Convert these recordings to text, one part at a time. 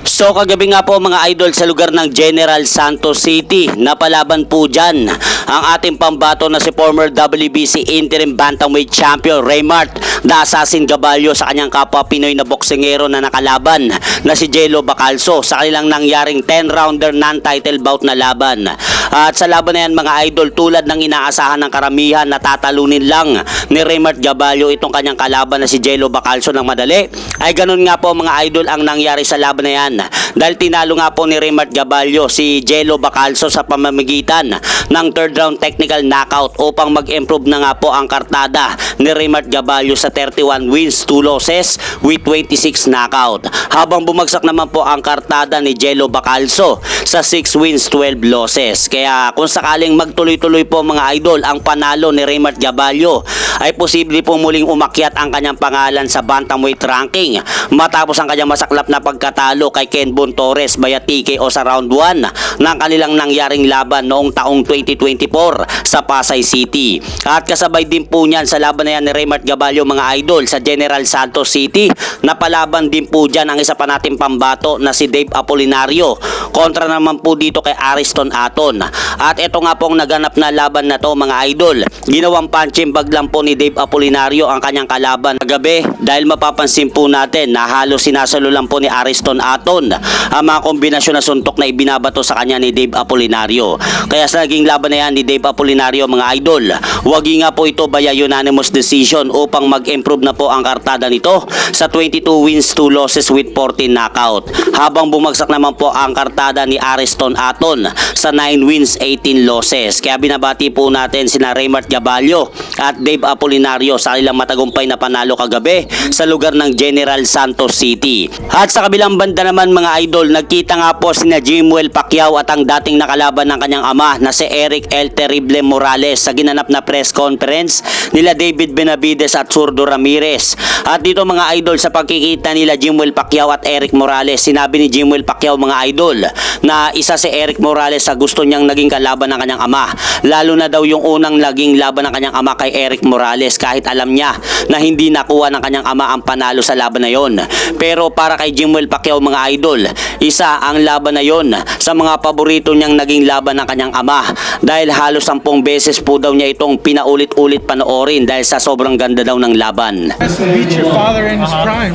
So kagabi nga po mga idol sa lugar ng General Santos City, napalaban po dyan ang ating pambato na si former WBC Interim Bantamweight Champion Raymart The Assassin Gaballo sa kanyang kapwa Pinoy na boksingero na nakalaban na si Jello Bacalso sa kanilang nangyaring 10-rounder non-title bout na laban. At sa laban na yan mga idol, tulad ng inaasahan ng karamihan, natatalunin lang ni Raymart Gaballo itong kanyang kalaban na si Jello Bacalso ng madali. Ay ganun nga po mga idol ang nangyari sa laban na yan, dahil tinalo nga po ni Raymart Gaballo si Jello Bacalso sa pamamagitan ng third round technical knockout upang mag-improve na nga po ang kartada ni Raymart Gaballo sa 31 wins, 2 losses with 26 knockout. Habang bumagsak naman po ang kartada ni Jello Bacalso sa 6 wins, 12 losses. Kaya kung sakaling magtuloy-tuloy po mga idol ang panalo ni Raymart Gaballo, ay posible po muling umakyat ang kanyang pangalan sa bantamweight ranking matapos ang kanyang masaklap na pagkatalo kay Ken Bon Torres via TKO sa round 1 ng kanilang nangyaring laban noong taong 2024 sa Pasay City. At kasabay din po niyan sa laban na yan ni Raymart Gaballo mga idol sa General Santos City, napalaban din po dyan ang isa pa nating pambato na si Dave Apolinario kontra naman po dito kay Ariston Aton. At ito nga pong naganap na laban na to mga idol, ginawang punching bag lang po ni Dave Apolinario ang kanyang kalaban kagabi, dahil mapapansin po natin na halos sinasalo lang po ni Ariston Aton ang mga kombinasyon na suntok na ibinabato sa kanya ni Dave Apolinario. Kaya sa naging laban na yan ni Dave Apolinario mga idol, wagi nga po ito via unanimous decision upang mag-improve na po ang kartada nito sa 22 wins, 2 losses with 14 knockout. Habang bumagsak naman po ang kartada ni Ariston Aton sa 9 wins, 18 losses. Kaya binabati po natin sina Raymart Gaballo at Dave Apolinario sa kanilang matagumpay na panalo kagabi sa lugar ng General Santos City. At sa kabilang banda naman mga idol, nagkita nga po sina Jimuel Pacquiao at ang dating nakalaban ng kanyang ama na si Eric El Terrible Morales sa ginanap na press conference nila David Benavides at Zurdo Ramirez. At dito mga idol, sa pagkikita nila Jimuel Pacquiao at Eric Morales, sinabi ni Jimuel Pacquiao mga idol na isa si Eric Morales sa gusto niyang naging kalaban ng kanyang ama, lalo na daw yung unang naging laban ng kanyang ama kay Eric Morales, kahit alam niya na hindi nakuha ng kanyang ama ang panalo sa laban na yon. Pero para kay Jimuel Pacquiao mga idol, isa ang laban na yon sa mga paborito niyang naging laban ng kanyang ama, dahil halos 10 beses po daw niya itong pinaulit-ulit panoorin dahil sa sobrang ganda daw ng laban. To beat your father in his prime.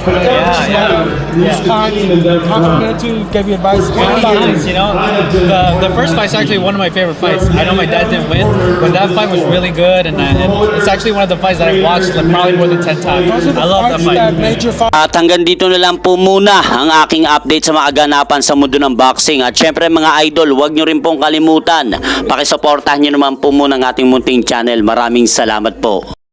He's kind, complimented, gave you advice. You know, the first fight's actually one of my favorite fights. I know my dad didn't win, but that fight was really good, and it's actually one of the fights that I watched probably more than 10 times. I love that fight. At hanggang dito na lang po muna ang aking update sa mga ganapan sa mundo ng boxing. At syempre mga idol, huwag nyo rin pong kalimutan, pakisuportahan nyo naman po muna ang ating munting channel. Maraming salamat po.